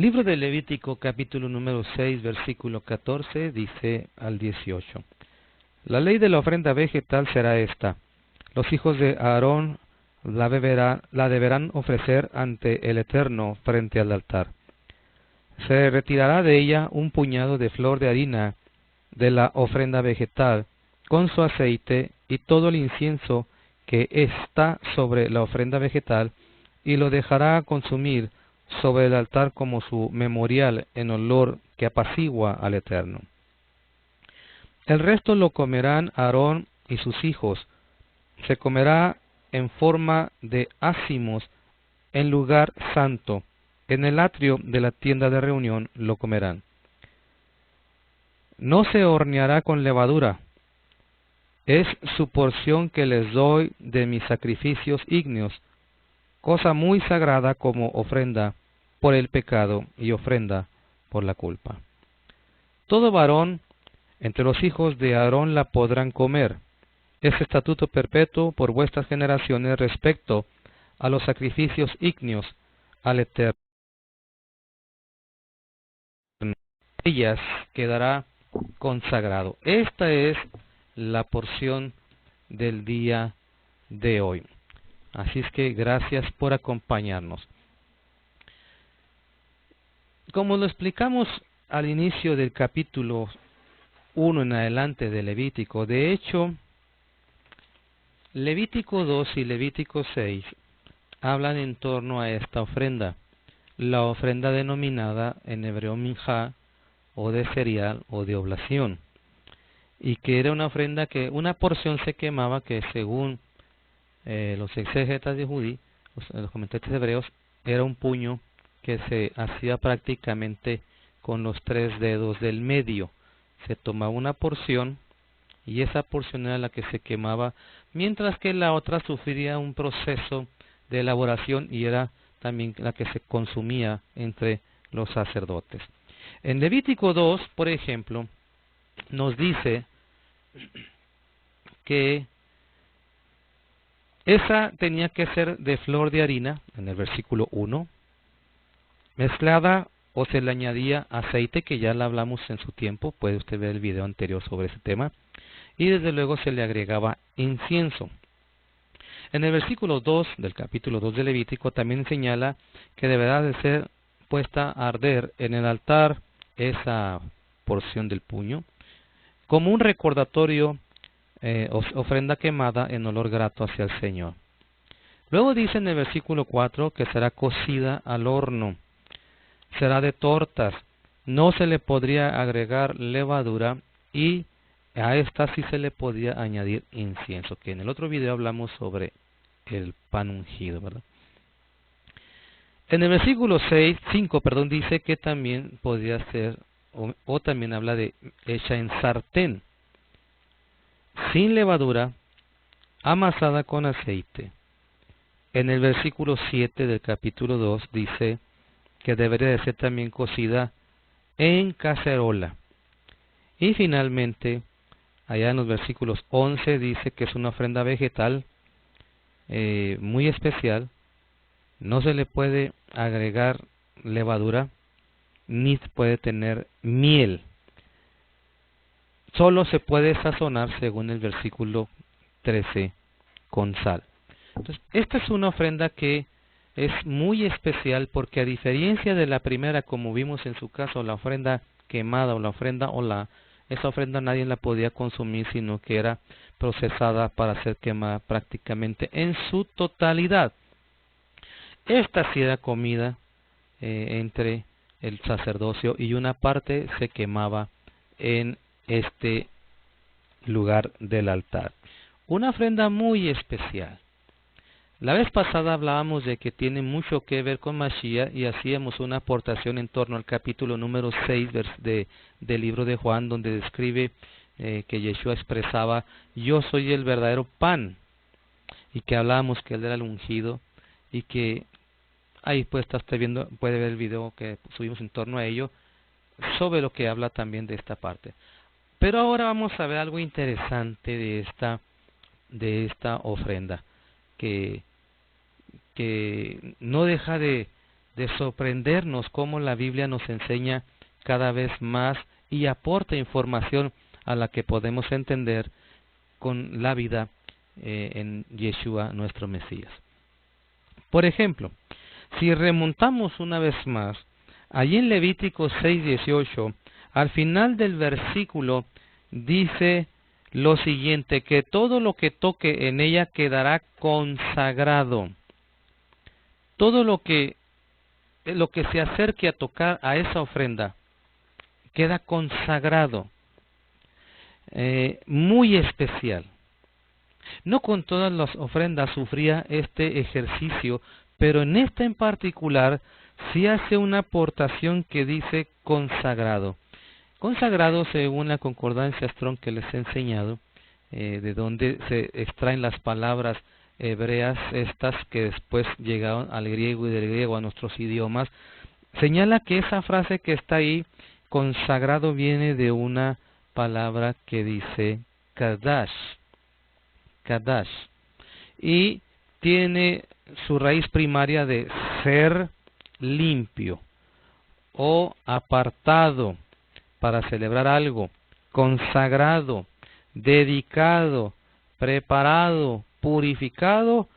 Libro de Levítico, capítulo número 6, versículo 14, dice al 18. La ley de la ofrenda vegetal será esta. Los hijos de Aarón la deberán ofrecer ante el Eterno frente al altar. Se retirará de ella un puñado de flor de harina de la ofrenda vegetal, con su aceite y todo el incienso que está sobre la ofrenda vegetal, y lo dejará consumir sobre el altar como su memorial en olor que apacigua al Eterno. El resto lo comerán Aarón y sus hijos. Se comerá en forma de ácimos en lugar santo. En el atrio de la tienda de reunión lo comerán. No se horneará con levadura. Es su porción que les doy de mis sacrificios ígneos, cosa muy sagrada como ofrenda por el pecado y ofrenda por la culpa. Todo varón entre los hijos de Aarón la podrán comer. Es estatuto perpetuo por vuestras generaciones respecto a los sacrificios ígneos al Eterno. Ellas quedará consagrado. Esta es la porción del día de hoy. Así es que gracias por acompañarnos. Como lo explicamos al inicio del capítulo 1 en adelante de Levítico, de hecho, Levítico 2 y Levítico 6 hablan en torno a esta ofrenda, la ofrenda denominada en hebreo minjá, o de cereal o de oblación, y que era una ofrenda que una porción se quemaba que según los exégetas de Judí, los comentantes hebreos, era un puño que se hacía prácticamente con los 3 dedos del medio. Se tomaba una porción y esa porción era la que se quemaba, mientras que la otra sufría un proceso de elaboración y era también la que se consumía entre los sacerdotes. En Levítico 2, por ejemplo, nos dice que esa tenía que ser de flor de harina, en el versículo 1, mezclada o se le añadía aceite, que ya la hablamos en su tiempo, puede usted ver el video anterior sobre ese tema, y desde luego se le agregaba incienso. En el versículo 2 del capítulo 2 de Levítico también señala que deberá de ser puesta a arder en el altar esa porción del puño, como un recordatorio, ofrenda quemada en olor grato hacia el Señor. Luego dice en el versículo 4 que será cocida al horno, será de tortas, no se le podría agregar levadura y a esta sí se le podía añadir incienso, que en el otro video hablamos sobre el pan ungido, ¿verdad? En el versículo 5 dice que también podría ser, o también habla de hecha en sartén, sin levadura, amasada con aceite. En el versículo 7 del capítulo 2 dice que debería de ser también cocida en cacerola. Y finalmente, allá en los versículos 11 dice que es una ofrenda vegetal muy especial. No se le puede agregar levadura, ni puede tener miel. Solo se puede sazonar, según el versículo 13, con sal. Entonces, esta es una ofrenda que es muy especial porque, a diferencia de la primera, como vimos en su caso, la ofrenda quemada o la ofrenda olá, esa ofrenda nadie la podía consumir, sino que era procesada para ser quemada prácticamente en su totalidad. Esta sí era comida entre el sacerdocio, y una parte se quemaba en este lugar del altar. Una ofrenda muy especial. La vez pasada hablábamos de que tiene mucho que ver con Mashiach y hacíamos una aportación en torno al capítulo número 6 del libro de Juan, donde describe que Yeshua expresaba: yo soy el verdadero pan, y que hablábamos que él era el ungido, y que ahí pues está usted viendo, puede ver el video que subimos en torno a ello, sobre lo que habla también de esta parte. Pero ahora vamos a ver algo interesante de esta ofrenda, que no deja de de sorprendernos cómo la Biblia nos enseña cada vez más y aporta información a la que podemos entender con la vida en Yeshua, nuestro Mesías. Por ejemplo, si remontamos una vez más, allí en Levítico 6:18, al final del versículo dice lo siguiente, que todo lo que toque en ella quedará consagrado. Todo lo que se acerque a tocar a esa ofrenda queda consagrado, muy especial. No con todas las ofrendas sufría este ejercicio, pero en esta en particular sí hace una aportación que dice consagrado. Consagrado, según la concordancia Strong que les he enseñado, de donde se extraen las palabras hebreas estas que después llegaron al griego y del griego a nuestros idiomas, señala que esa frase que está ahí, consagrado, viene de una palabra que dice kadash, kadash, y tiene su raíz primaria de ser limpio o apartado para celebrar algo, consagrado, dedicado, preparado, purificado,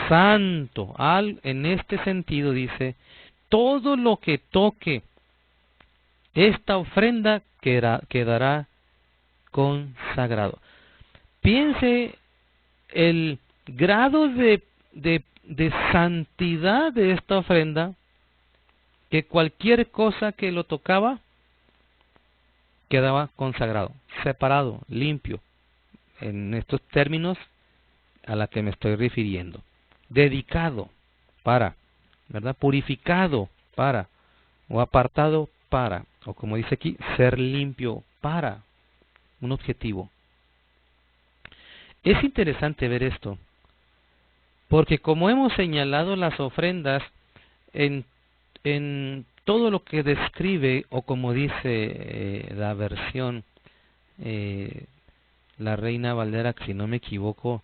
santo. En este sentido dice, todo lo que toque esta ofrenda quedará consagrado. Piense el grado de santidad de esta ofrenda, que cualquier cosa que lo tocaba quedaba consagrado, separado, limpio, en estos términos a la que me estoy refiriendo. Dedicado para, ¿verdad? Purificado para, o apartado para, o como dice aquí, ser limpio para un objetivo. Es interesante ver esto, porque como hemos señalado, las ofrendas en todo lo que describe, o como dice la versión, la Reina Valera, si no me equivoco,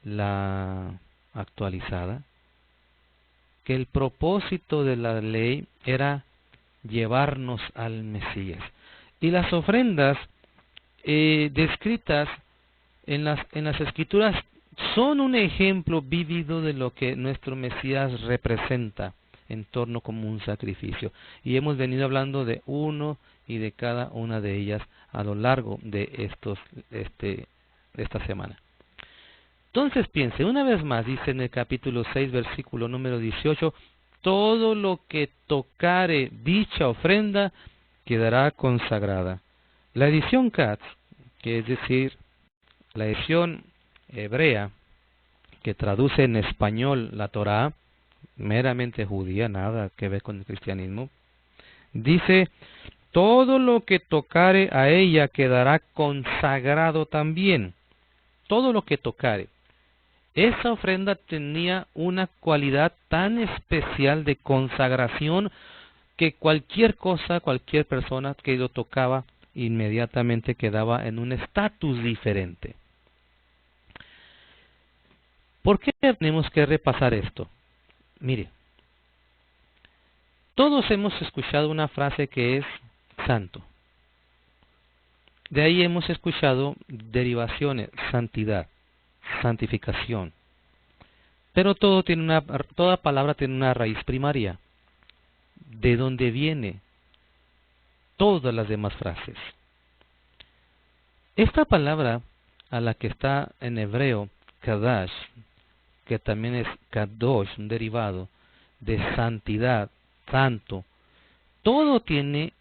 la actualizada, que el propósito de la ley era llevarnos al Mesías. Y las ofrendas descritas en las Escrituras son un ejemplo vívido de lo que nuestro Mesías representa en torno como un sacrificio. Y hemos venido hablando de uno y de cada una de ellas a lo largo de esta semana. Entonces piense, una vez más, dice en el capítulo 6, versículo número 18, todo lo que tocare dicha ofrenda quedará consagrada. La edición Katz, que es decir, la edición hebrea, que traduce en español la Torá, meramente judía, nada que ver con el cristianismo, dice, todo lo que tocare a ella quedará consagrado también. Todo lo que tocare. Esa ofrenda tenía una cualidad tan especial de consagración que cualquier cosa, cualquier persona que lo tocaba, inmediatamente quedaba en un estatus diferente. ¿Por qué tenemos que repasar esto? Mire, todos hemos escuchado una frase que es santo. De ahí hemos escuchado derivaciones, santidad, santificación. Pero toda palabra tiene una raíz primaria, de donde viene todas las demás frases. Esta palabra, a la que está en hebreo, kadash, que también es kadosh, un derivado de santidad, santo, todo tiene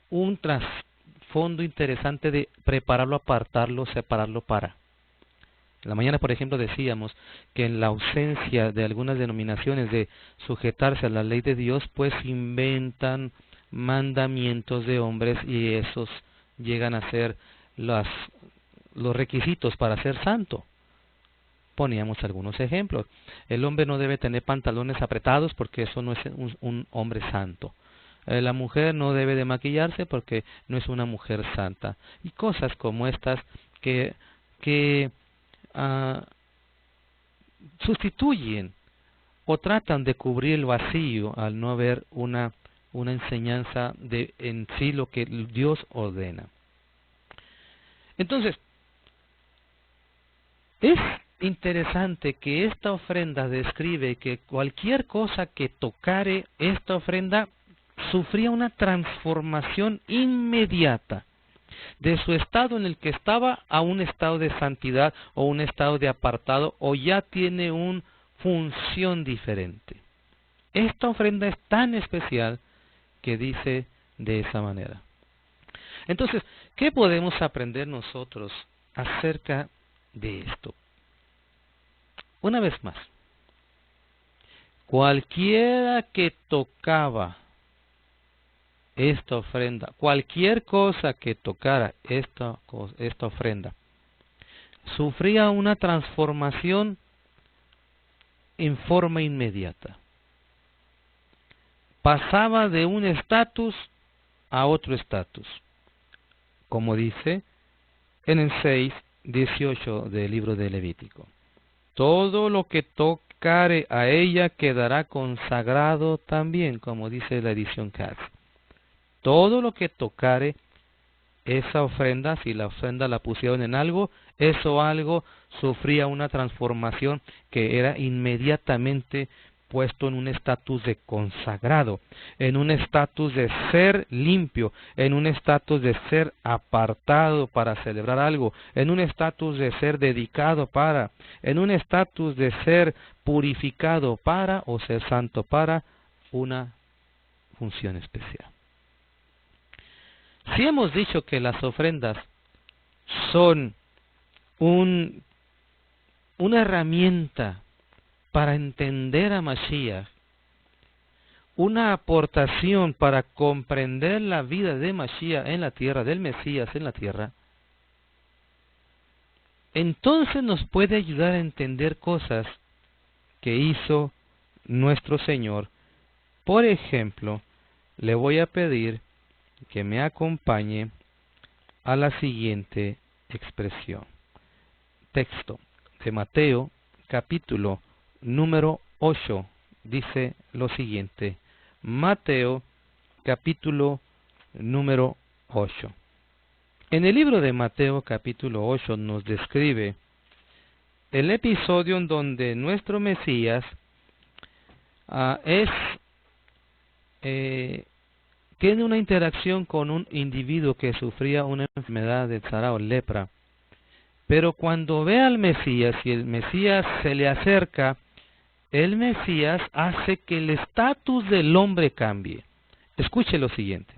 un trasfondo interesante de prepararlo, apartarlo, separarlo para. En la mañana, por ejemplo, decíamos que en la ausencia de algunas denominaciones de sujetarse a la ley de Dios, pues inventan mandamientos de hombres y esos llegan a ser los requisitos para ser santo. Poníamos algunos ejemplos. El hombre no debe tener pantalones apretados porque eso no es un hombre santo. La mujer no debe de maquillarse porque no es una mujer santa. Y cosas como estas que sustituyen o tratan de cubrir el vacío al no haber una enseñanza de en sí lo que Dios ordena. Entonces, es interesante que esta ofrenda describe que cualquier cosa que tocare esta ofrenda sufría una transformación inmediata de su estado en el que estaba a un estado de santidad o un estado de apartado, o ya tiene una función diferente. Esta ofrenda es tan especial que dice de esa manera. Entonces, ¿qué podemos aprender nosotros acerca de esto? Una vez más, cualquiera que tocaba esta ofrenda, cualquier cosa que tocara esta ofrenda, sufría una transformación en forma inmediata. Pasaba de un estatus a otro estatus, como dice en el 6:18 del libro de Levítico. Todo lo que tocare a ella quedará consagrado también, como dice la edición Katz. Todo lo que tocare esa ofrenda, si la ofrenda la pusieron en algo, eso algo sufría una transformación que era inmediatamente puesto en un estatus de consagrado, en un estatus de ser limpio, en un estatus de ser apartado para celebrar algo, en un estatus de ser dedicado para, en un estatus de ser purificado para o ser santo para una función especial. Si hemos dicho que las ofrendas son una herramienta para entender a Mashiach, una aportación para comprender la vida de Mashiach en la tierra, del Mesías en la tierra, entonces nos puede ayudar a entender cosas que hizo nuestro Señor. Por ejemplo, le voy a pedir que me acompañe a la siguiente expresión. Texto de Mateo, capítulo número 8, dice lo siguiente. Mateo, capítulo número 8. En el libro de Mateo, capítulo 8, nos describe el episodio en donde nuestro Mesías tiene una interacción con un individuo que sufría una enfermedad de tzara o lepra. Pero cuando ve al Mesías y el Mesías se le acerca, el Mesías hace que el estatus del hombre cambie. Escuche lo siguiente.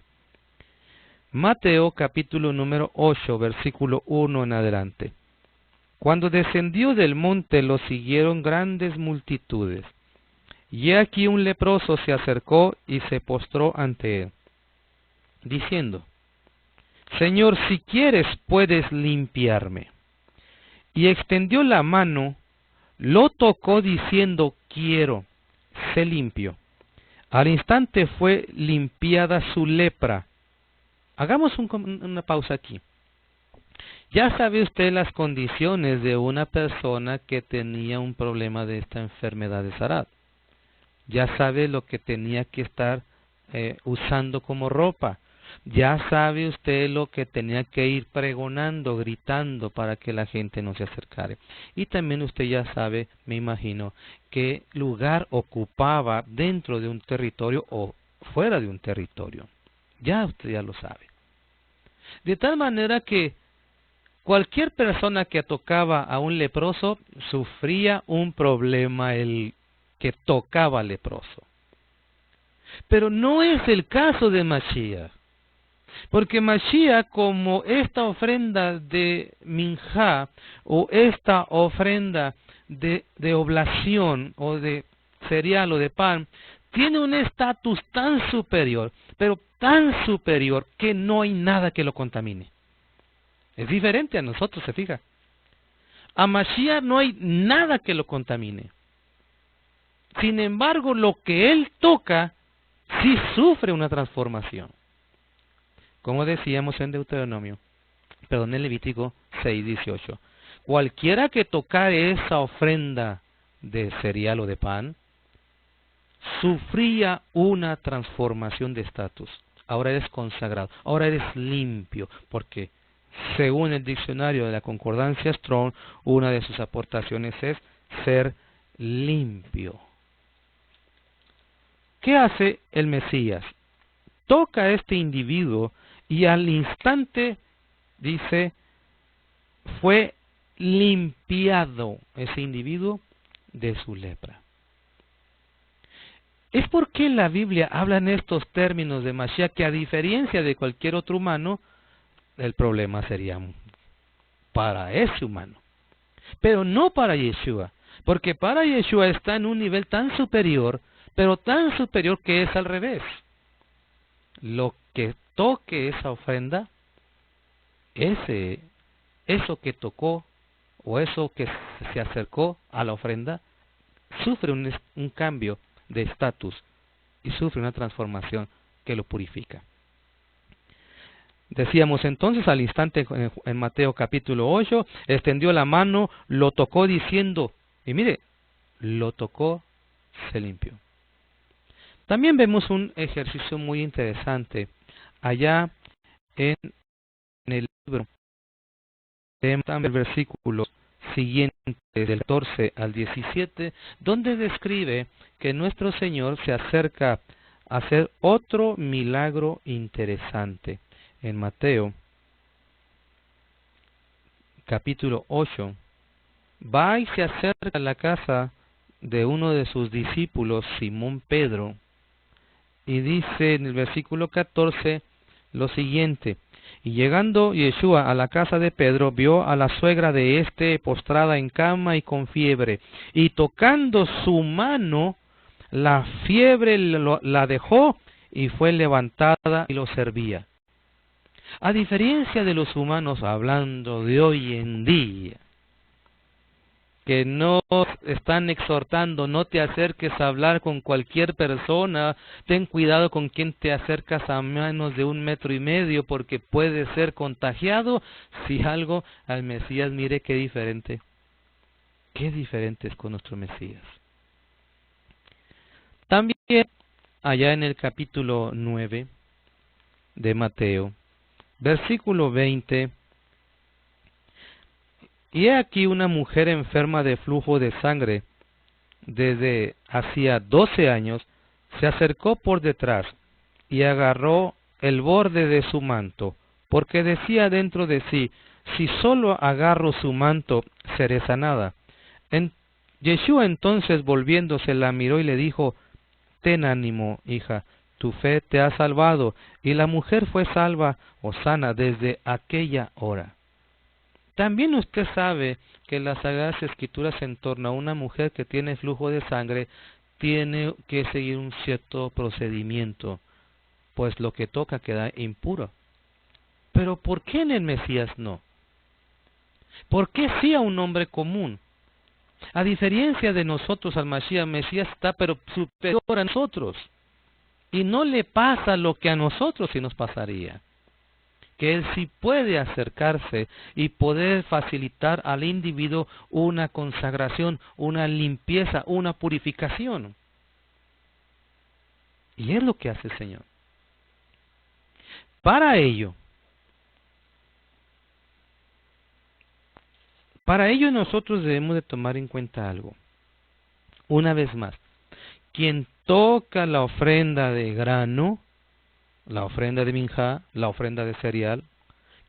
Mateo capítulo número 8, versículo 1 en adelante. Cuando descendió del monte lo siguieron grandes multitudes. Y he aquí un leproso se acercó y se postró ante él, diciendo: Señor, si quieres puedes limpiarme. Y extendió la mano, lo tocó diciendo: quiero, sé limpio. Al instante fue limpiada su lepra. Hagamos una pausa aquí. Ya sabe usted las condiciones de una persona que tenía un problema de esta enfermedad de tzara. Ya sabe lo que tenía que estar usando como ropa. Ya sabe usted lo que tenía que ir pregonando, gritando para que la gente no se acercara. Y también usted ya sabe, me imagino, qué lugar ocupaba dentro de un territorio o fuera de un territorio. Ya usted ya lo sabe. De tal manera que cualquier persona que tocaba a un leproso sufría un problema el que tocaba al leproso. Pero no es el caso de Mashiach. Porque Mashiach, como esta ofrenda de minjá o esta ofrenda de oblación o de cereal o de pan, tiene un estatus tan superior, pero tan superior que no hay nada que lo contamine. Es diferente a nosotros, se fija. A Mashiach no hay nada que lo contamine. Sin embargo, lo que él toca sí sufre una transformación. Como decíamos en Deuteronomio, en Levítico 6:18. Cualquiera que tocare esa ofrenda de cereal o de pan, sufría una transformación de estatus. Ahora eres consagrado, ahora eres limpio, porque según el diccionario de la Concordancia Strong, una de sus aportaciones es ser limpio. ¿Qué hace el Mesías? Toca a este individuo y al instante, dice, fue limpiado ese individuo de su lepra. Es porque la Biblia habla en estos términos de Mashiach que, a diferencia de cualquier otro humano, el problema sería para ese humano, pero no para Yeshua, porque para Yeshua está en un nivel tan superior, pero tan superior que es al revés. Lo que toque esa ofrenda, eso que tocó o eso que se acercó a la ofrenda, sufre un cambio de estatus y sufre una transformación que lo purifica. Decíamos entonces al instante en Mateo capítulo 8, extendió la mano, lo tocó diciendo, y mire, lo tocó, se limpió. También vemos un ejercicio muy interesante allá en el libro, en el versículo siguiente, del 14 al 17, donde describe que nuestro Señor se acerca a hacer otro milagro interesante. En Mateo capítulo 8, va y se acerca a la casa de uno de sus discípulos, Simón Pedro, y dice en el versículo 14 lo siguiente: y llegando Yeshua a la casa de Pedro, vio a la suegra de éste postrada en cama y con fiebre, y tocando su mano, la fiebre la dejó y fue levantada y lo servía. A diferencia de los humanos, hablando de hoy en día, que no están exhortando, no te acerques a hablar con cualquier persona, ten cuidado con quien te acercas a menos de 1,5 metros, porque puede ser contagiado. Si algo, al Mesías, mire qué diferente es con nuestro Mesías. También, allá en el capítulo 9 de Mateo, versículo 20, y he aquí una mujer enferma de flujo de sangre desde hacía 12 años, se acercó por detrás y agarró el borde de su manto, porque decía dentro de sí, si solo agarro su manto, seré sanada. Yeshua entonces, volviéndose, la miró y le dijo, ten ánimo, hija, tu fe te ha salvado. Y la mujer fue salva o sana desde aquella hora. También usted sabe que las Sagradas Escrituras en torno a una mujer que tiene flujo de sangre tiene que seguir un cierto procedimiento, pues lo que toca queda impuro. Pero ¿por qué en el Mesías no? ¿Por qué sí a un hombre común? A diferencia de nosotros, al Mashiach, Mesías está pero superior a nosotros. Y no le pasa lo que a nosotros sí nos pasaría. Que Él sí puede acercarse y poder facilitar al individuo una consagración, una limpieza, una purificación. Y es lo que hace el Señor. Para ello nosotros debemos de tomar en cuenta algo. Una vez más, quien toca la ofrenda de grano, la ofrenda de minjá, la ofrenda de cereal,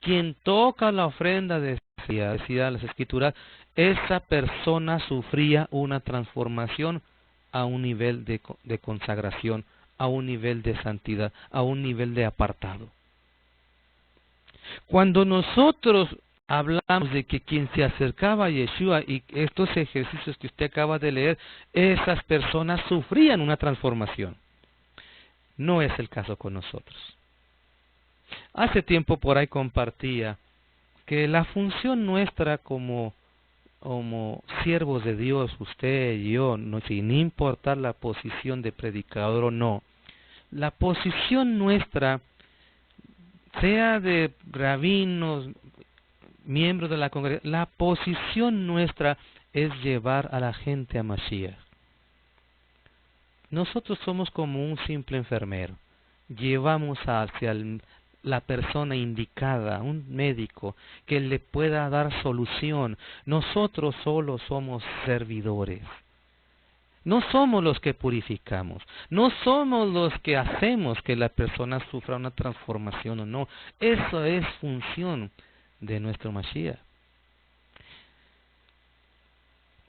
quien toca la ofrenda de cereal, decía las Escrituras, esa persona sufría una transformación a un nivel de consagración, a un nivel de santidad, a un nivel de apartado. Cuando nosotros hablamos de que quien se acercaba a Yeshua y estos ejercicios que usted acaba de leer, esas personas sufrían una transformación. No es el caso con nosotros. Hace tiempo por ahí compartía que la función nuestra como siervos de Dios, usted y yo, no, sin importar la posición de predicador o no, la posición nuestra, sea de rabinos, miembros de la congregación, la posición nuestra es llevar a la gente a Mashiach. Nosotros somos como un simple enfermero. Llevamos hacia la persona indicada, un médico, que le pueda dar solución. Nosotros solo somos servidores. No somos los que purificamos, no somos los que hacemos que la persona sufra una transformación o no. Eso es función de nuestro Mashiach.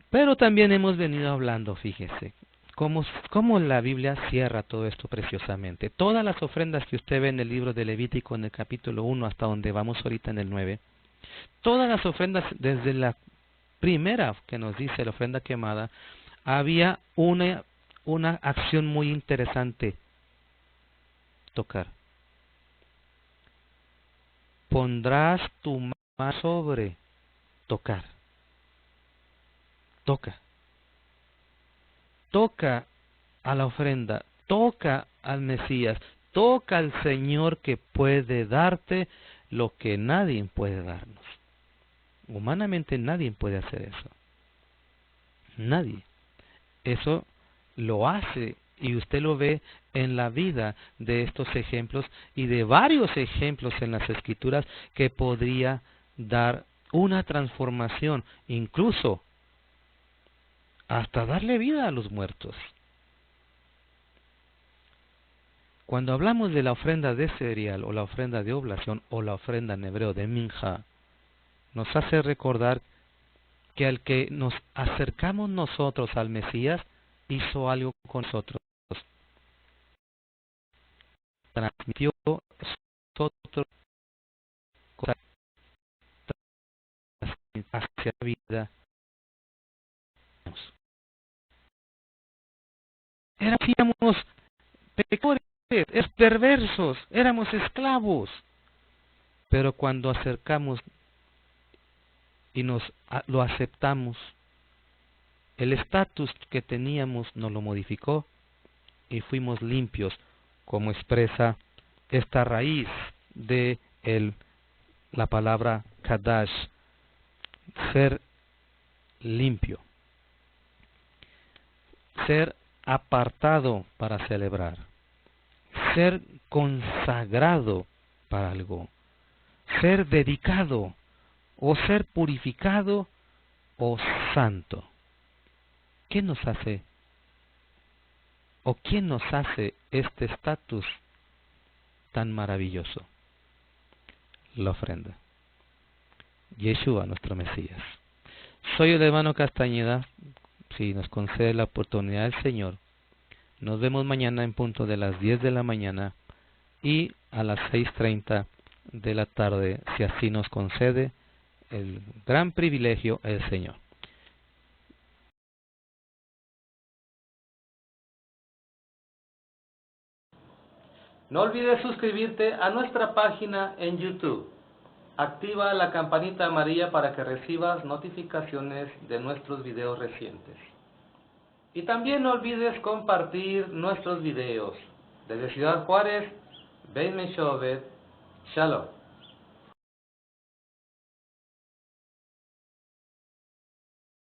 Pero también hemos venido hablando, fíjese, cómo la Biblia cierra todo esto preciosamente. Todas las ofrendas que usted ve en el libro de Levítico, en el capítulo 1 hasta donde vamos ahorita en el 9, todas las ofrendas desde la primera que nos dice la ofrenda quemada, había una acción muy interesante: tocar. Pondrás tu mano sobre, tocar. Toca. Toca a la ofrenda, toca al Mesías, toca al Señor que puede darte lo que nadie puede darnos. Humanamente nadie puede hacer eso. Nadie. Eso lo hace y usted lo ve en la vida de estos ejemplos y de varios ejemplos en las Escrituras que podría dar una transformación, incluso hasta darle vida a los muertos. Cuando hablamos de la ofrenda de cereal o la ofrenda de oblación o la ofrenda en hebreo de minja, nos hace recordar que al que nos acercamos nosotros al Mesías, hizo algo con nosotros. Transmitió nosotros cosas hacia la vida. Éramos pecadores, perversos, éramos esclavos. Pero cuando acercamos y lo aceptamos, el estatus que teníamos nos lo modificó y fuimos limpios, como expresa esta raíz de la palabra Kadash, ser limpio, ser apartado para celebrar, ser consagrado para algo, ser dedicado, o ser purificado, o santo. ¿Qué nos hace? ¿O quién nos hace este estatus tan maravilloso? La ofrenda. Yeshua, nuestro Mesías. Soy el hermano Castañeda. Si nos concede la oportunidad el Señor, nos vemos mañana en punto de las 10 de la mañana y a las 6:30 de la tarde, si así nos concede el gran privilegio el Señor. No olvides suscribirte a nuestra página en YouTube. Activa la campanita amarilla para que recibas notificaciones de nuestros videos recientes. Y también no olvides compartir nuestros videos. Desde Ciudad Juárez, Ben Meshovet, Shalom.